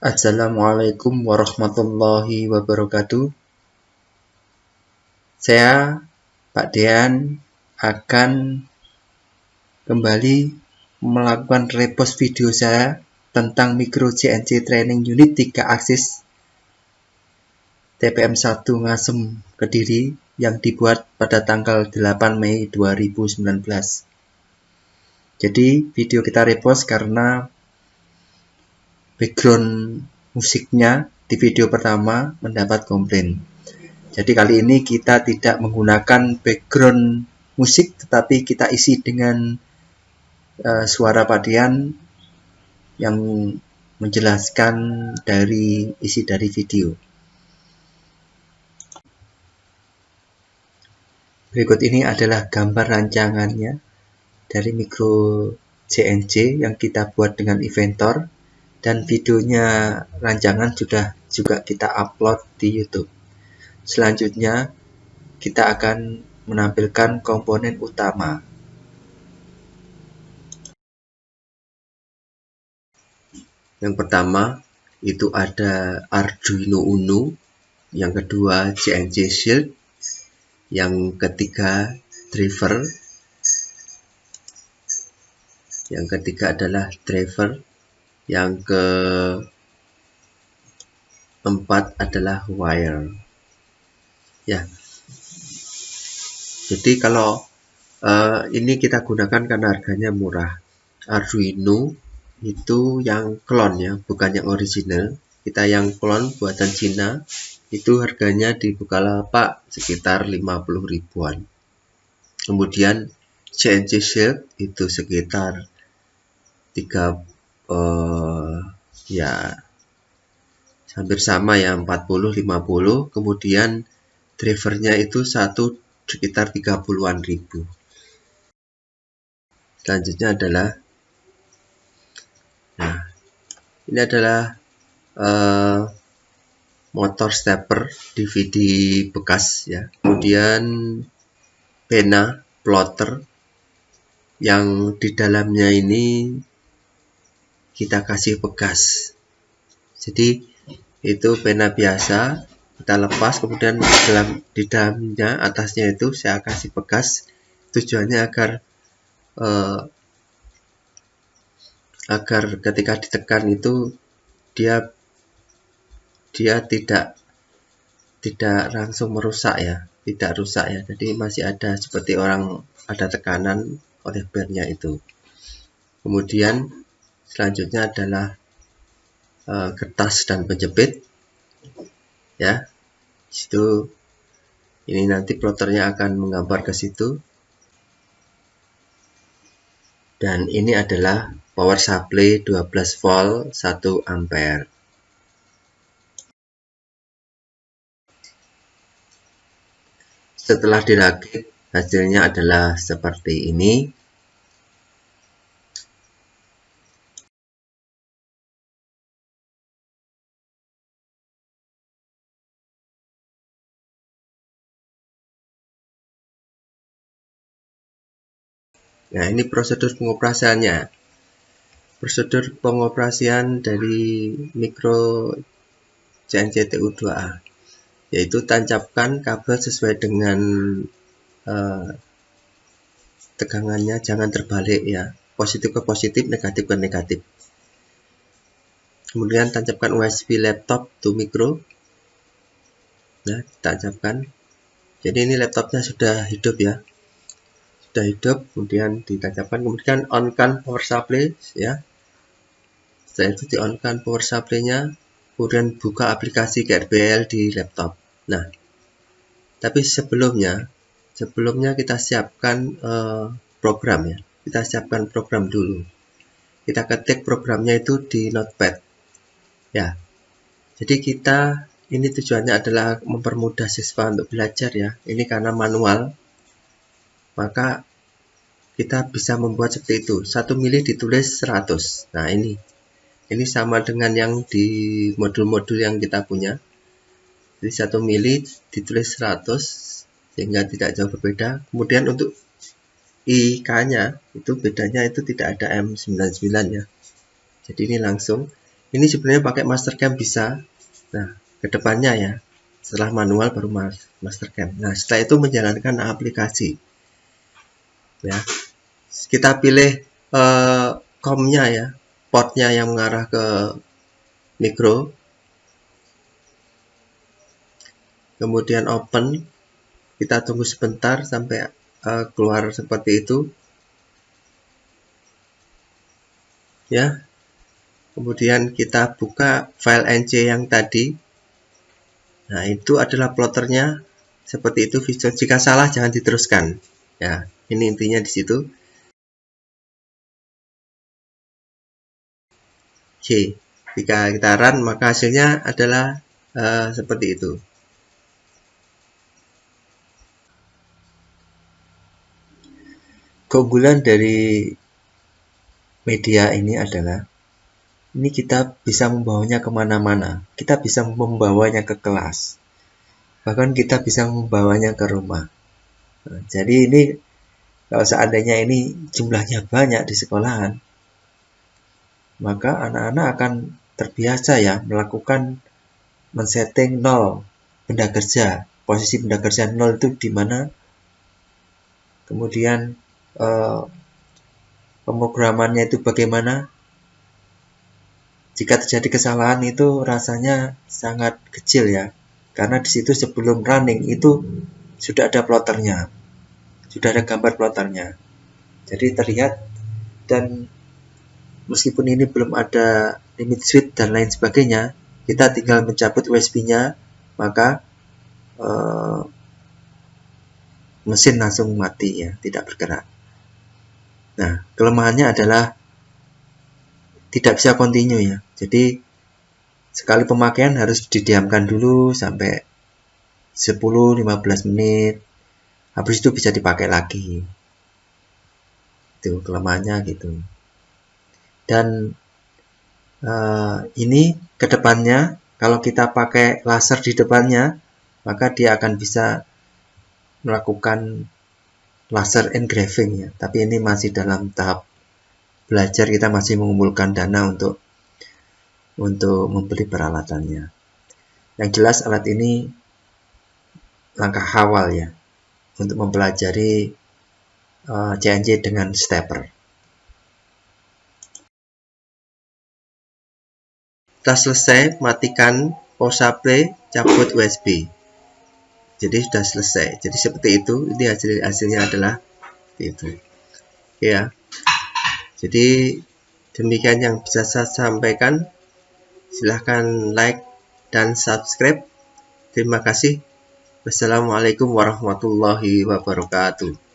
Assalamualaikum warahmatullahi wabarakatuh. Saya, Pak Dean, akan kembali melakukan repost video saya tentang Micro CNC Training Unit 3 Axis TPM 1 Ngasem Kediri yang dibuat pada tanggal 8 Mei 2019. Jadi video kita repost karena background musiknya di video pertama mendapat komplain. Jadi kali ini kita tidak menggunakan background musik, tetapi kita isi dengan suara Pak Dean yang menjelaskan dari isi dari video. Berikut ini adalah gambar rancangannya dari Micro CNC yang kita buat dengan Inventor, dan videonya rancangan sudah juga kita upload di YouTube. Selanjutnya kita akan menampilkan komponen utama. Yang pertama itu ada Arduino Uno, yang kedua CNC Shield, yang ketiga driver, yang ketiga adalah driver, yang keempat adalah wire. Ya, jadi kalau ini kita gunakan karena harganya murah. Arduino itu yang clone ya, bukan yang original. Kita yang clone buatan Cina, itu harganya di Bukalapak sekitar 50 ribuan. Kemudian CNC Shield itu sekitar ya hampir sama ya, 40-50. Kemudian drivernya itu satu sekitar 30-an ribu. Selanjutnya adalah ini adalah motor stepper DVD bekas ya. Kemudian pena plotter yang di dalamnya ini kita kasih bekas. Jadi itu pena biasa kita lepas, kemudian di dalamnya atasnya itu saya kasih bekas. Tujuannya agar ketika ditekan itu dia tidak langsung merusak ya, tidak rusak ya. Jadi masih ada seperti orang ada tekanan oleh barnya itu. Kemudian selanjutnya adalah kertas dan penjepit ya. Situ ini nanti plotternya akan menggambar ke situ. Dan ini adalah power supply 12 volt 1 ampere. Setelah dirakit, hasilnya adalah seperti ini. Nah, ini prosedur pengoperasiannya. Prosedur pengoperasian dari Micro CNC TU2A, yaitu tancapkan kabel sesuai dengan tegangannya, jangan terbalik ya, positif ke positif, negatif ke negatif. Kemudian tancapkan USB laptop to micro. Nah, tancapkan. Jadi ini laptopnya sudah hidup ya, sudah hidup. Kemudian ditancapkan, kemudian on-kan power supply ya. Setelah itu di on-kan power supply-nya, kemudian buka aplikasi GRBL di laptop. Nah, tapi sebelumnya kita siapkan program ya. Kita siapkan program dulu. Kita ketik programnya itu di notepad ya. Jadi ini tujuannya adalah mempermudah siswa untuk belajar ya. Ini karena manual, maka kita bisa membuat seperti itu. 1 mili ditulis 100. Nah, ini sama dengan yang di modul-modul yang kita punya. Jadi 1 mili ditulis 100, sehingga tidak jauh berbeda. Kemudian untuk IK-nya itu bedanya itu tidak ada M99 ya. Jadi ini langsung Ini sebenarnya pakai Mastercam bisa. Nah, kedepannya ya, setelah manual baru Mastercam. Nah, setelah itu menjalankan aplikasi. Ya, kita pilih COM-nya ya, portnya yang mengarah ke mikro. Kemudian open. Kita tunggu sebentar sampai keluar seperti itu. Ya. Kemudian kita buka file NC yang tadi. Nah, itu adalah ploternya. Seperti itu visual. Jika salah jangan diteruskan. Ya, ini intinya di situ. Oke, jika kita run maka hasilnya adalah seperti itu. Keunggulan dari media ini adalah ini kita bisa membawanya kemana-mana. Kita bisa membawanya ke kelas. Bahkan kita bisa membawanya ke rumah. Nah, jadi ini kalau seandainya ini jumlahnya banyak di sekolahan, maka anak-anak akan terbiasa ya melakukan men-setting 0 benda kerja. Posisi benda kerja 0 itu di mana? Kemudian pemrogramannya itu bagaimana? Jika terjadi kesalahan itu rasanya sangat kecil ya. Karena di situ sebelum running itu sudah ada ploternya. Sudah ada gambar ploternya. Jadi terlihat, dan meskipun ini belum ada limit switch dan lain sebagainya, kita tinggal mencabut USB-nya, maka mesin langsung mati ya, tidak bergerak. Nah, kelemahannya adalah tidak bisa continue ya. Jadi sekali pemakaian harus didiamkan dulu sampai 10-15 menit. Habis itu bisa dipakai lagi. Itu kelemahannya gitu. Dan ini kedepannya kalau kita pakai laser di depannya, maka dia akan bisa melakukan laser engraving ya. Tapi ini masih dalam tahap belajar, kita masih mengumpulkan dana untuk membeli peralatannya. Yang jelas alat ini langkah awal ya untuk mempelajari CNC dengan stepper. Setelah selesai, matikan power play, cabut USB. Jadi sudah selesai. Jadi seperti itu. Ini hasilnya adalah seperti itu. Oke ya. Jadi demikian yang bisa saya sampaikan. Silahkan like dan subscribe. Terima kasih. Wassalamualaikum warahmatullahi wabarakatuh.